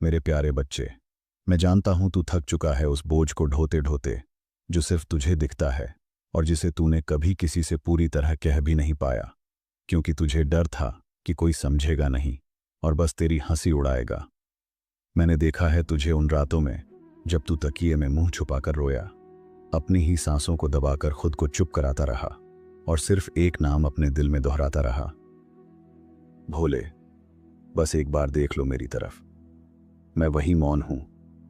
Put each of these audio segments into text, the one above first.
मेरे प्यारे बच्चे, मैं जानता हूं तू थक चुका है उस बोझ को ढोते ढोते जो सिर्फ तुझे दिखता है और जिसे तूने कभी किसी से पूरी तरह कह भी नहीं पाया, क्योंकि तुझे डर था कि कोई समझेगा नहीं और बस तेरी हंसी उड़ाएगा। मैंने देखा है तुझे उन रातों में जब तू तकिए में मुंह छुपाकर रोया, अपनी ही सांसों को दबाकर खुद को चुप कराता रहा और सिर्फ एक नाम अपने दिल में दोहराता रहा, भोले। बस एक बार देख लो मेरी तरफ। मैं वही मौन हूं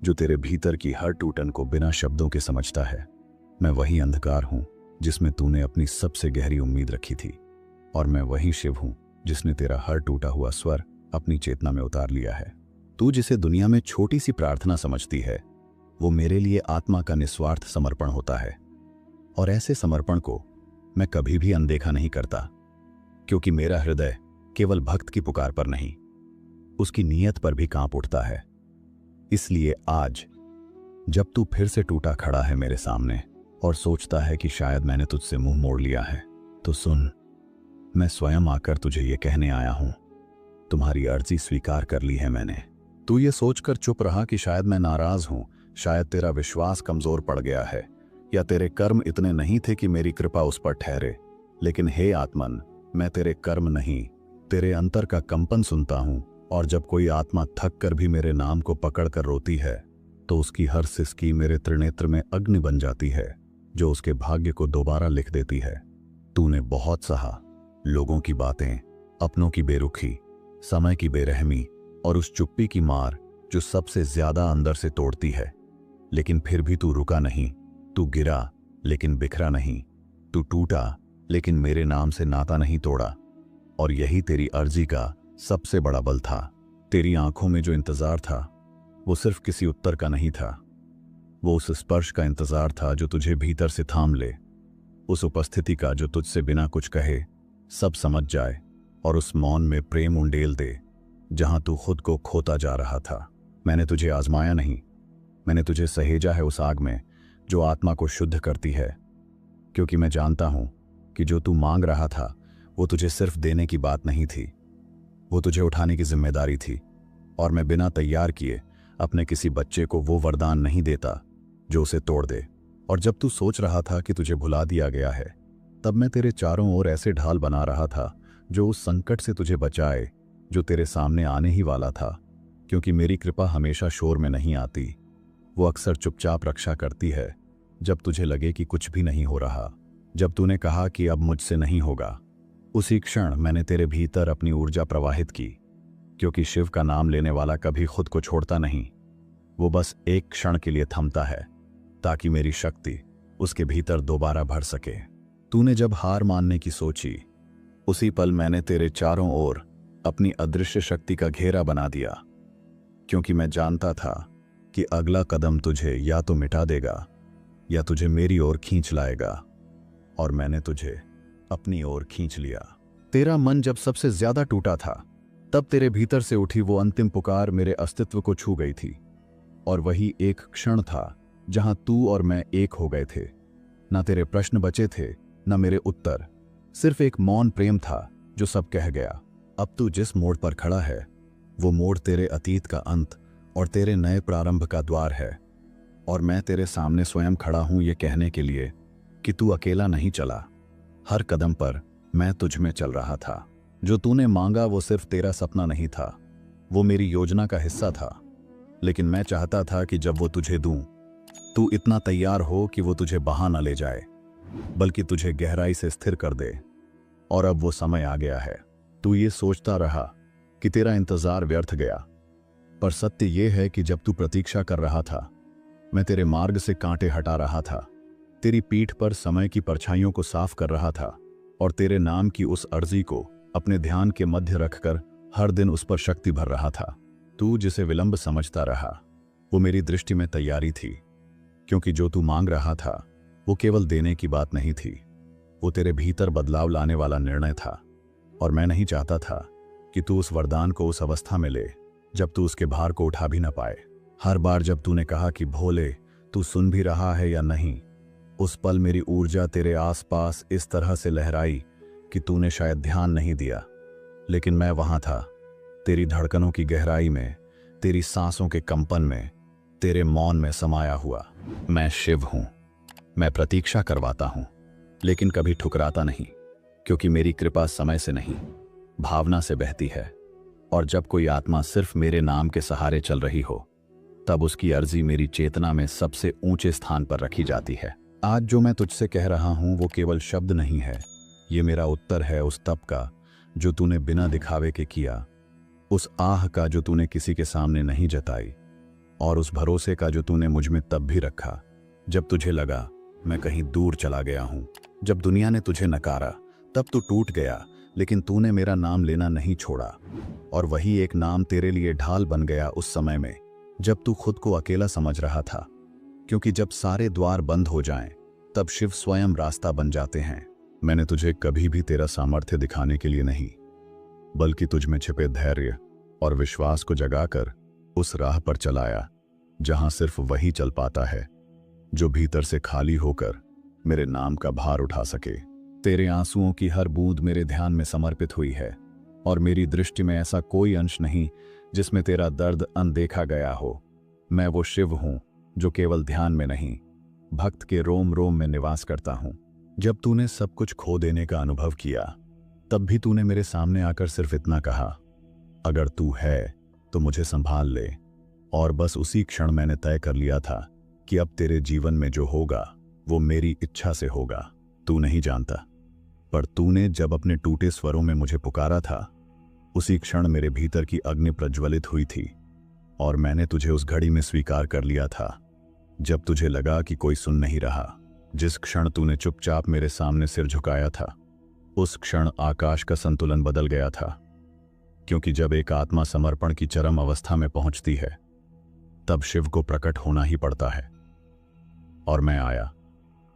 जो तेरे भीतर की हर टूटन को बिना शब्दों के समझता है। मैं वही अंधकार हूं जिसमें तूने अपनी सबसे गहरी उम्मीद रखी थी, और मैं वही शिव हूं जिसने तेरा हर टूटा हुआ स्वर अपनी चेतना में उतार लिया है। तू जिसे दुनिया में छोटी सी प्रार्थना समझती है, वो मेरे लिए आत्मा का निस्वार्थ समर्पण होता है। और ऐसे समर्पण को मैं कभी भी अनदेखा नहीं करता, क्योंकि मेरा हृदय केवल भक्त की पुकार पर नहीं, उसकी नीयत पर भी कांप उठता है। इसलिए आज जब तू फिर से टूटा खड़ा है मेरे सामने और सोचता है कि शायद मैंने तुझसे मुंह मोड़ लिया है, तो सुन, मैं स्वयं आकर तुझे ये कहने आया हूं, तुम्हारी अर्जी स्वीकार कर ली है मैंने। तू ये सोचकर चुप रहा कि शायद मैं नाराज हूं, शायद तेरा विश्वास कमजोर पड़ गया है, या तेरे कर्म इतने नहीं थे कि मेरी कृपा उस पर ठहरे। लेकिन हे आत्मन, मैं तेरे कर्म नहीं, तेरे अंतर का कंपन सुनता हूं, और जब कोई आत्मा थक कर भी मेरे नाम को पकड़ कर रोती है, तो उसकी हर सिसकी मेरे त्रिनेत्र में अग्नि बन जाती है, जो उसके भाग्य को दोबारा लिख देती है। तूने बहुत सहा, लोगों की बातें, अपनों की बेरुखी, समय की बेरहमी और उस चुप्पी की मार जो सबसे ज्यादा अंदर से तोड़ती है। लेकिन फिर भी तू रुका नहीं, तू गिरा लेकिन बिखरा नहीं, तू टूटा लेकिन मेरे नाम से नाता नहीं तोड़ा। और यही तेरी अर्जी का सबसे बड़ा बल था। तेरी आंखों में जो इंतजार था, वो सिर्फ किसी उत्तर का नहीं था, वो उस स्पर्श का इंतजार था जो तुझे भीतर से थाम ले, उस उपस्थिति का जो तुझसे बिना कुछ कहे सब समझ जाए और उस मौन में प्रेम उंडेल दे जहां तू खुद को खोता जा रहा था। मैंने तुझे आजमाया नहीं, मैंने तुझे सहेजा है उस आग में जो आत्मा को शुद्ध करती है, क्योंकि मैं जानता हूं कि जो तू मांग रहा था वो तुझे सिर्फ देने की बात नहीं थी, वो तुझे उठाने की जिम्मेदारी थी। और मैं बिना तैयार किए अपने किसी बच्चे को वो वरदान नहीं देता जो उसे तोड़ दे। और जब तू सोच रहा था कि तुझे भुला दिया गया है, तब मैं तेरे चारों ओर ऐसे ढाल बना रहा था जो उस संकट से तुझे बचाए जो तेरे सामने आने ही वाला था। क्योंकि मेरी कृपा हमेशा शोर में नहीं आती, वो अक्सर चुपचाप रक्षा करती है। जब तुझे लगे कि कुछ भी नहीं हो रहा, जब तूने कहा कि अब मुझसे नहीं होगा, उसी क्षण मैंने तेरे भीतर अपनी ऊर्जा प्रवाहित की। क्योंकि शिव का नाम लेने वाला कभी खुद को छोड़ता नहीं, वो बस एक क्षण के लिए थमता है ताकि मेरी शक्ति उसके भीतर दोबारा भर सके। तूने जब हार मानने की सोची, उसी पल मैंने तेरे चारों ओर अपनी अदृश्य शक्ति का घेरा बना दिया, क्योंकि मैं जानता था कि अगला कदम तुझे या तो मिटा देगा या तुझे मेरी ओर खींच लाएगा। और मैंने तुझे अपनी ओर खींच लिया। तेरा मन जब सबसे ज्यादा टूटा था, तब तेरे भीतर से उठी वो अंतिम पुकार मेरे अस्तित्व को छू गई थी। और वही एक क्षण था जहां तू और मैं एक हो गए थे। ना तेरे प्रश्न बचे थे, ना मेरे उत्तर, सिर्फ एक मौन प्रेम था जो सब कह गया। अब तू जिस मोड़ पर खड़ा है, वो मोड़ तेरे अतीत का अंत और तेरे नए प्रारंभ का द्वार है। और मैं तेरे सामने स्वयं खड़ा हूं ये कहने के लिए कि तू अकेला नहीं चला। हर कदम पर मैं तुझ में चल रहा था। जो तूने मांगा वो सिर्फ तेरा सपना नहीं था, वो मेरी योजना का हिस्सा था। लेकिन मैं चाहता था कि जब वो तुझे दूं, तू इतना तैयार हो कि वो तुझे बहा न ले जाए, बल्कि तुझे गहराई से स्थिर कर दे। और अब वो समय आ गया है। तू ये सोचता रहा कि तेरा इंतजार व्यर्थ गया, पर सत्य ये है कि जब तू प्रतीक्षा कर रहा था, मैं तेरे मार्ग से कांटे हटा रहा था, तेरी पीठ पर समय की परछाइयों को साफ कर रहा था, और तेरे नाम की उस अर्जी को अपने ध्यान के मध्य रखकर हर दिन उस पर शक्ति भर रहा था। तू जिसे विलंब समझता रहा, वो मेरी दृष्टि में तैयारी थी, क्योंकि जो तू मांग रहा था वो केवल देने की बात नहीं थी, वो तेरे भीतर बदलाव लाने वाला निर्णय था। और मैं नहीं चाहता था कि तू उस वरदान को उस अवस्था में ले जब तू उसके भार को उठा भी न पाए। हर बार जब तूने कहा कि भोले, तू सुन भी रहा है या नहीं, उस पल मेरी ऊर्जा तेरे आसपास इस तरह से लहराई कि तूने शायद ध्यान नहीं दिया, लेकिन मैं वहां था, तेरी धड़कनों की गहराई में, तेरी सांसों के कंपन में, तेरे मौन में समाया हुआ। मैं शिव हूं। मैं प्रतीक्षा करवाता हूं, लेकिन कभी ठुकराता नहीं, क्योंकि मेरी कृपा समय से नहीं, भावना से बहती है। और जब कोई आत्मा सिर्फ मेरे नाम के सहारे चल रही हो, तब उसकी अर्जी मेरी चेतना में सबसे ऊंचे स्थान पर रखी जाती है। आज जो मैं तुझसे कह रहा हूं वो केवल शब्द नहीं है, ये मेरा उत्तर है उस तप का जो तूने बिना दिखावे के किया, उस आह का जो तूने किसी के सामने नहीं जताई, और उस भरोसे का जो तूने मुझ में तब भी रखा जब तुझे लगा मैं कहीं दूर चला गया हूं। जब दुनिया ने तुझे नकारा तब तू टूट गया, लेकिन तूने मेरा नाम लेना नहीं छोड़ा। और वही एक नाम तेरे लिए ढाल बन गया उस समय में जब तू खुद को अकेला समझ रहा था, क्योंकि जब सारे द्वार बंद हो जाएं, तब शिव स्वयं रास्ता बन जाते हैं। मैंने तुझे कभी भी तेरा सामर्थ्य दिखाने के लिए नहीं, बल्कि तुझ में छिपे धैर्य और विश्वास को जगाकर उस राह पर चलाया जहां सिर्फ वही चल पाता है जो भीतर से खाली होकर मेरे नाम का भार उठा सके। तेरे आंसुओं की हर बूंद मेरे ध्यान में समर्पित हुई है, और मेरी दृष्टि में ऐसा कोई अंश नहीं जिसमें तेरा दर्द अनदेखा गया हो। मैं वो शिव हूं जो केवल ध्यान में नहीं, भक्त के रोम रोम में निवास करता हूं। जब तूने सब कुछ खो देने का अनुभव किया, तब भी तूने मेरे सामने आकर सिर्फ इतना कहा, अगर तू है तो मुझे संभाल ले। और बस उसी क्षण मैंने तय कर लिया था कि अब तेरे जीवन में जो होगा वो मेरी इच्छा से होगा। तू नहीं जानता, पर तूने जब अपने टूटे स्वरों में मुझे पुकारा था, उसी क्षण मेरे भीतर की अग्नि प्रज्वलित हुई थी, और मैंने तुझे उस घड़ी में स्वीकार कर लिया था जब तुझे लगा कि कोई सुन नहीं रहा। जिस क्षण तूने चुपचाप मेरे सामने सिर झुकाया था, उस क्षण आकाश का संतुलन बदल गया था, क्योंकि जब एक आत्मा समर्पण की चरम अवस्था में पहुंचती है, तब शिव को प्रकट होना ही पड़ता है। और मैं आया,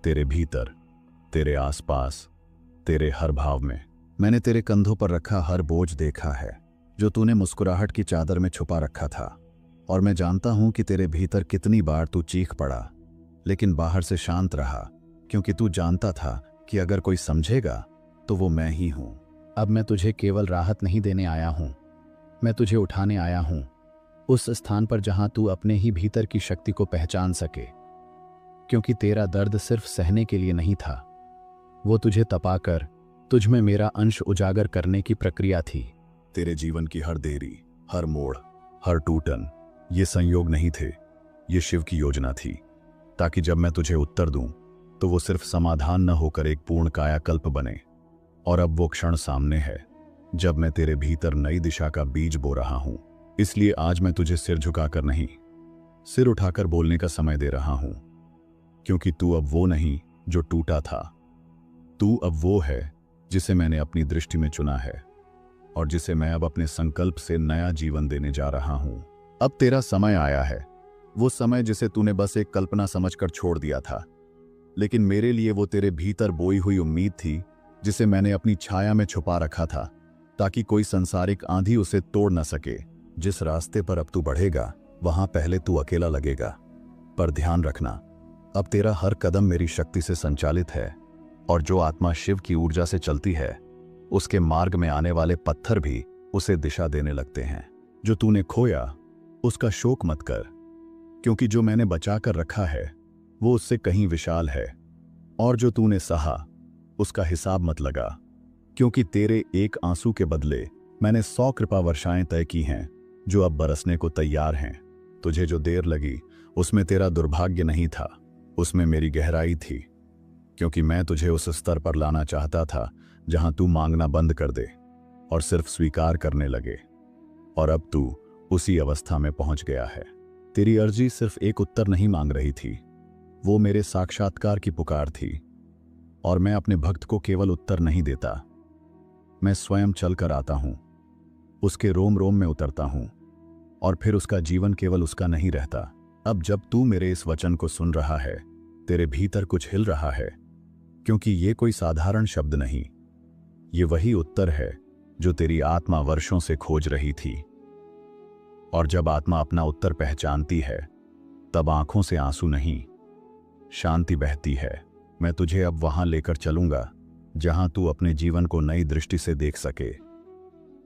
तेरे भीतर, तेरे आसपास, तेरे हर भाव में। मैंने तेरे कंधों पर रखा हर बोझ देखा है जो तूने मुस्कुराहट की चादर में छुपा रखा था, और मैं जानता हूं कि तेरे भीतर कितनी बार तू चीख पड़ा, लेकिन बाहर से शांत रहा, क्योंकि तू जानता था कि अगर कोई समझेगा तो वो मैं ही हूं। अब मैं तुझे केवल राहत नहीं देने आया हूं, मैं तुझे उठाने आया हूं, उस स्थान पर जहां तू अपने ही भीतर की शक्ति को पहचान सके। क्योंकि तेरा दर्द सिर्फ सहने के लिए नहीं था, वो तुझे तपाकर तुझ में मेरा अंश उजागर करने की प्रक्रिया थी। तेरे जीवन की हर देरी, हर मोड़, हर टूटन, ये संयोग नहीं थे, ये शिव की योजना थी, ताकि जब मैं तुझे उत्तर दूं तो वो सिर्फ समाधान न होकर एक पूर्ण कायाकल्प बने। और अब वो क्षण सामने है जब मैं तेरे भीतर नई दिशा का बीज बो रहा हूं। इसलिए आज मैं तुझे सिर झुकाकर नहीं, सिर उठाकर बोलने का समय दे रहा हूं, क्योंकि तू अब वो नहीं जो टूटा था, तू अब वो है जिसे मैंने अपनी दृष्टि में चुना है, और जिसे मैं अब अपने संकल्प से नया जीवन देने जा रहा हूं। अब तेरा समय आया है, वो समय जिसे तूने बस एक कल्पना समझकर छोड़ दिया था, लेकिन मेरे लिए वो तेरे भीतर बोई हुई उम्मीद थी जिसे मैंने अपनी छाया में छुपा रखा था, ताकि कोई संसारिक आंधी उसे तोड़ न सके। जिस रास्ते पर अब तू बढ़ेगा वहां पहले तू अकेला लगेगा, पर ध्यान रखना, अब तेरा हर कदम मेरी शक्ति से संचालित है, और जो आत्मा शिव की ऊर्जा से चलती है, उसके मार्ग में आने वाले पत्थर भी उसे दिशा देने लगते हैं। जो तूने खोया उसका शोक मत कर, क्योंकि जो मैंने बचा कर रखा है वो उससे कहीं विशाल है। और जो तूने सहा उसका हिसाब मत लगा, क्योंकि तेरे एक आंसू के बदले मैंने 100 कृपा वर्षाएं तय की हैं जो अब बरसने को तैयार हैं। तुझे जो देर लगी उसमें तेरा दुर्भाग्य नहीं था, उसमें मेरी गहराई थी, क्योंकि मैं तुझे उस स्तर पर लाना चाहता था जहां तू मांगना बंद कर दे और सिर्फ स्वीकार करने लगे। और अब तू उसी अवस्था में पहुंच गया है। तेरी अर्जी सिर्फ एक उत्तर नहीं मांग रही थी, वो मेरे साक्षात्कार की पुकार थी। और मैं अपने भक्त को केवल उत्तर नहीं देता, मैं स्वयं चलकर आता हूं, उसके रोम रोम में उतरता हूं, और फिर उसका जीवन केवल उसका नहीं रहता। अब जब तू मेरे इस वचन को सुन रहा है, तेरे भीतर कुछ हिल रहा है, क्योंकि ये कोई साधारण शब्द नहीं, ये वही उत्तर है जो तेरी आत्मा वर्षों से खोज रही थी। और जब आत्मा अपना उत्तर पहचानती है, तब आंखों से आंसू नहीं, शांति बहती है। मैं तुझे अब वहां लेकर चलूंगा जहां तू अपने जीवन को नई दृष्टि से देख सके,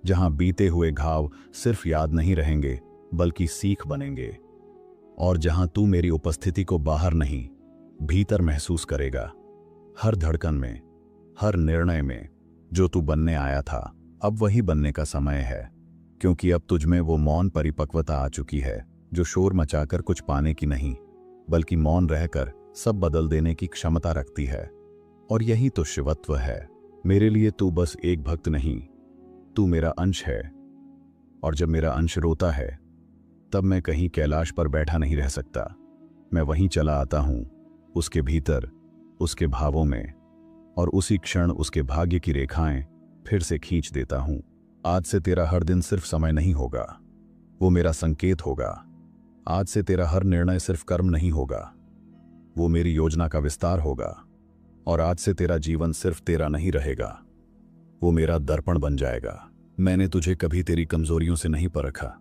जहां बीते हुए घाव सिर्फ याद नहीं रहेंगे, बल्कि सीख बनेंगे। और जहां तू मेरी उपस्थिति को बाहर नहीं, भीतर महसूस करेगा, हर धड़कन में, हर निर्णय में, जो तू बनने आया था, अब वही बनने का समय है। क्योंकि अब तुझमें वो मौन परिपक्वता आ चुकी है जो शोर मचाकर कुछ पाने की नहीं, बल्कि मौन रहकर सब बदल देने की क्षमता रखती है। और यही तो शिवत्व है। मेरे लिए तू बस एक भक्त नहीं, तू मेरा अंश है। और जब मेरा अंश रोता है, तब मैं कहीं कैलाश पर बैठा नहीं रह सकता। मैं वहीं चला आता हूं, उसके भीतर, उसके भावों में, और उसी क्षण उसके भाग्य की रेखाएं फिर से खींच देता हूं। आज से तेरा हर दिन सिर्फ समय नहीं होगा, वो मेरा संकेत होगा। आज से तेरा हर निर्णय सिर्फ कर्म नहीं होगा, वो मेरी योजना का विस्तार होगा। और आज से तेरा जीवन सिर्फ तेरा नहीं रहेगा, वो मेरा दर्पण बन जाएगा। मैंने तुझे कभी तेरी कमजोरियों से नहीं परखा।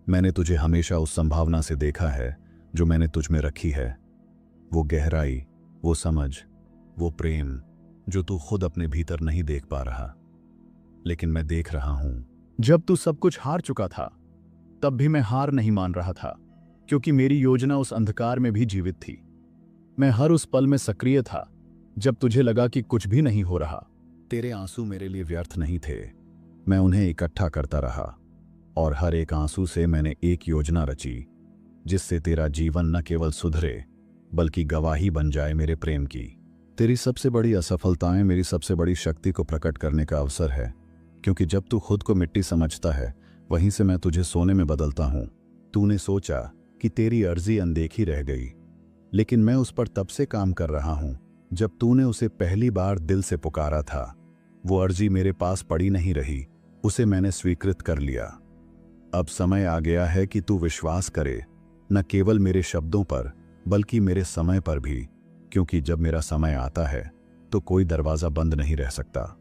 मैंने तुझे हमेशा उस संभावना से देखा है जो मैंने तुझ में रखी है। वो गहराई, वो समझ, वो प्रेम जो तू खुद अपने भीतर नहीं देख पा रहा, लेकिन मैं देख रहा हूं। जब तू सब कुछ हार चुका था, तब भी मैं हार नहीं मान रहा था, क्योंकि मेरी योजना उस अंधकार में भी जीवित थी। मैं हर उस पल में सक्रिय था जब तुझे लगा कि कुछ भी नहीं हो रहा। तेरे आंसू मेरे लिए व्यर्थ नहीं थे। मैं उन्हें इकट्ठा करता रहा, और हर एक आंसू से मैंने एक योजना रची, जिससे तेरा जीवन न केवल सुधरे, बल्कि गवाही बन जाए मेरे प्रेम की। तेरी सबसे बड़ी असफलताएं मेरी सबसे बड़ी शक्ति को प्रकट करने का अवसर है, क्योंकि जब तू खुद को मिट्टी समझता है, वहीं से मैं तुझे सोने में बदलता हूं। तूने सोचा कि तेरी अर्जी अनदेखी रह गई, लेकिन मैं उस पर तब से काम कर रहा हूं जब तूने उसे पहली बार दिल से पुकारा था। वो अर्जी मेरे पास पड़ी नहीं रही, उसे मैंने स्वीकृत कर लिया। अब समय आ गया है कि तू विश्वास करे, न केवल मेरे शब्दों पर, बल्कि मेरे समय पर भी, क्योंकि जब मेरा समय आता है तो कोई दरवाजा बंद नहीं रह सकता।